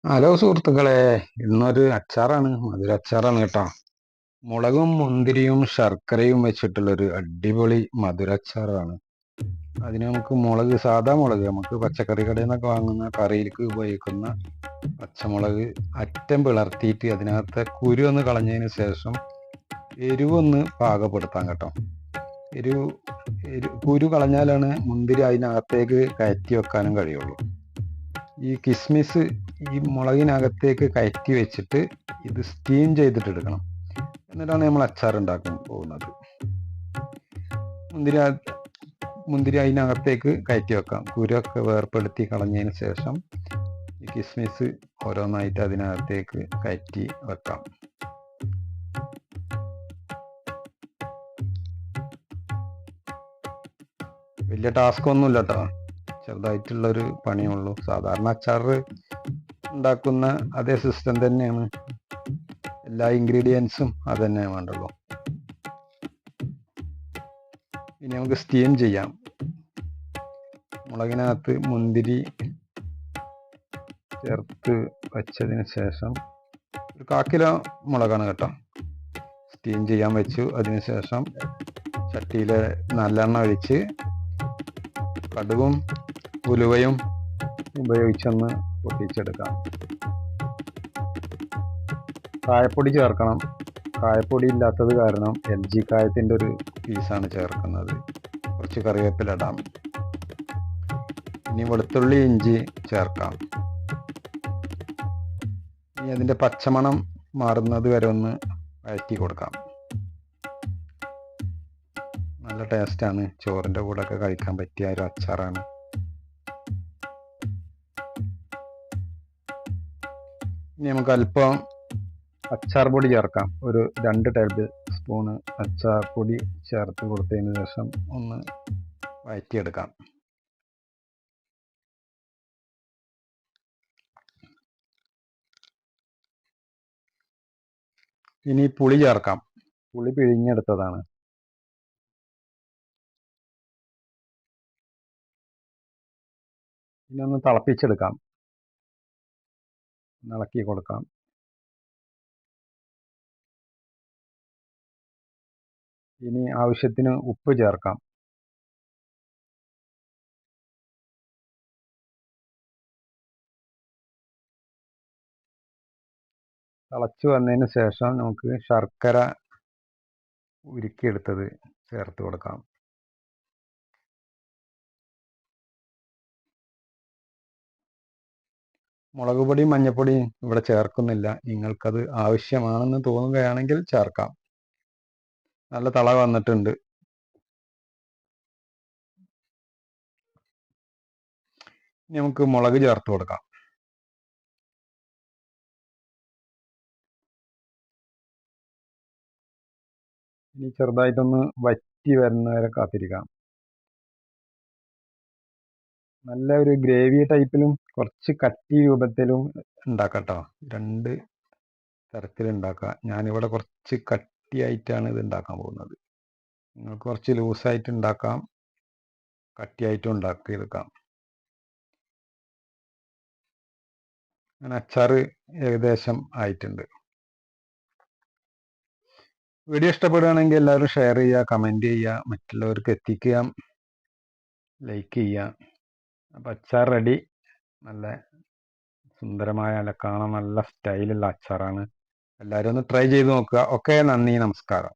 Hello സുഹൃത്തുക്കളെ, ഇന്നൊരു അച്ചാറാണ്, മധുര അച്ചാറാണ് കേട്ടോ. മുളകും മുന്തിരിയും ശർക്കരയും വെച്ചിട്ടുള്ളൊരു അടിപൊളി മധുര അച്ചാറാണ്. അതിന് നമുക്ക് മുളക്, സാധാ മുളക്, നമുക്ക് പച്ചക്കറി കടയിൽ നിന്നൊക്കെ വാങ്ങുന്ന കറിയിലേക്ക് ഉപയോഗിക്കുന്ന പച്ചമുളക് അറ്റം പിളർത്തിയിട്ട് അതിനകത്തെ കുരു ഒന്ന് കളഞ്ഞതിന് ശേഷം എരിവൊന്ന് പാകപ്പെടുത്താം കേട്ടോ. എരിവ് കുരു കളഞ്ഞാലാണ് മുന്തിരി അതിനകത്തേക്ക് കയറ്റി വെക്കാനും കഴിയുള്ളൂ. ഈ കിസ്മിസ് ഈ മുളകിനകത്തേക്ക് കയറ്റി വെച്ചിട്ട് ഇത് സ്റ്റീം ചെയ്തിട്ട് എടുക്കണം. എന്നിട്ടാണ് നമ്മൾ അച്ചാർ ഉണ്ടാക്കാൻ പോകുന്നത്. മുന്തിരി അതിനകത്തേക്ക് കയറ്റി വെക്കാം. കുരൊക്കെ വേർപ്പെടുത്തി കളഞ്ഞതിന് ശേഷം ഈ കിസ്മിസ് ഓരോന്നായിട്ട് അതിനകത്തേക്ക് കയറ്റി വെക്കാം. വലിയ ടാസ്ക് ഒന്നുമില്ല കേട്ടോ, ചെറുതായിട്ടുള്ളൊരു പണിയുള്ളൂ. സാധാരണ അച്ചാർ ഉണ്ടാക്കുന്ന അതേ സിസ്റ്റം തന്നെയാണ്, എല്ലാ ഇൻഗ്രീഡിയൻസും അത് തന്നെ വേണ്ടുള്ളൂ. ഇനി നമുക്ക് സ്റ്റീം ചെയ്യാം. മുളകിനകത്ത് മുന്തിരി ചേർത്ത് വെച്ചതിന് ശേഷം ഒരു 1/4 കിലോ മുളകാണ് കേട്ടോ, സ്റ്റീം ചെയ്യാൻ വെച്ചു. അതിനുശേഷം ചട്ടിയിൽ നല്ലെണ്ണ ഒഴിച്ച് കടുകും ഉലുവയും ഉപയോഗിച്ചൊന്ന് പൊട്ടിച്ചെടുക്കാം. കായപ്പൊടി ചേർക്കണം. കായപ്പൊടി ഇല്ലാത്തത് കാരണം LG കായത്തിൻ്റെ ഒരു പീസാണ് ചേർക്കുന്നത്. കുറച്ച് കറിവേപ്പില ഇടാം. ഇനി വെളുത്തുള്ളി ഇഞ്ചി ചേർക്കാം. ഇനി അതിൻ്റെ പച്ചമണം മാറുന്നത് വരെ ഒന്ന് വഴറ്റി കൊടുക്കാം. നല്ല ടേസ്റ്റാണ്, ചോറിൻ്റെ കൂടെ ഒക്കെ കഴിക്കാൻ പറ്റിയ ഒരു അച്ചാറാണ്. ഇനി നമുക്ക് അല്പം അച്ചാർ പൊടി ചേർക്കാം. ഒരു 2 ടേബിൾ സ്പൂണ് അച്ചാർ പൊടി ചേർത്ത് കൊടുത്തതിന് ശേഷം ഒന്ന് വഴറ്റിയെടുക്കാം. ഇനി പുളി ചേർക്കാം. പുളി പിഴിഞ്ഞെടുത്തതാണ്. ഇനി ഒന്ന് തിളപ്പിച്ചെടുക്കാം. ഇളക്കി കൊടുക്കാം. ഇനി ആവശ്യത്തിന് ഉപ്പ് ചേർക്കാം. തിളച്ച് വന്നതിന് ശേഷം നമുക്ക് ശർക്കര ഉരുക്കിയെടുത്തത് ചേർത്ത് കൊടുക്കാം. മുളക് പൊടിയും മഞ്ഞൾപ്പൊടിയും ഇവിടെ ചേർക്കുന്നില്ല. നിങ്ങൾക്കത് ആവശ്യമാണെന്ന് തോന്നുകയാണെങ്കിൽ ചേർക്കാം. നല്ല തള വന്നിട്ടുണ്ട്. ഇനി നമുക്ക് മുളക് ചേർത്ത് കൊടുക്കാം. ഇനി ചെറുതായിട്ടൊന്ന് വറ്റി വരുന്നവരെ കാത്തിരിക്കാം. നല്ല ഒരു ഗ്രേവി ടൈപ്പിലും കുറച്ച് കട്ടി രൂപത്തിലും ഉണ്ടാക്കാം കേട്ടോ. 2 തരത്തിലുണ്ടാക്കാം. ഞാനിവിടെ കുറച്ച് കട്ടിയായിട്ടാണ് ഇത് ഉണ്ടാക്കാൻ പോകുന്നത്. നിങ്ങൾക്ക് കുറച്ച് ലൂസായിട്ട് ഉണ്ടാക്കാം, കട്ടിയായിട്ടും ഉണ്ടാക്കിയെടുക്കാം. അങ്ങനെ അച്ചാർ ഏകദേശം ആയിട്ടുണ്ട്. വീഡിയോ ഇഷ്ടപ്പെടുകയാണെങ്കിൽ എല്ലാവരും ഷെയർ ചെയ്യുക, കമൻറ്റ് ചെയ്യുക, മറ്റുള്ളവർക്ക് എത്തിക്കുക, ലൈക്ക് ചെയ്യുക. അപ്പം അച്ചാർ റെഡി. നല്ല സുന്ദരമായ, കാണാൻ നല്ല സ്റ്റൈലുള്ള അച്ചാറാണ്. എല്ലാവരും ഒന്ന് ട്രൈ ചെയ്ത് നോക്കുക. ഓക്കെ, നന്ദി, നമസ്കാരം.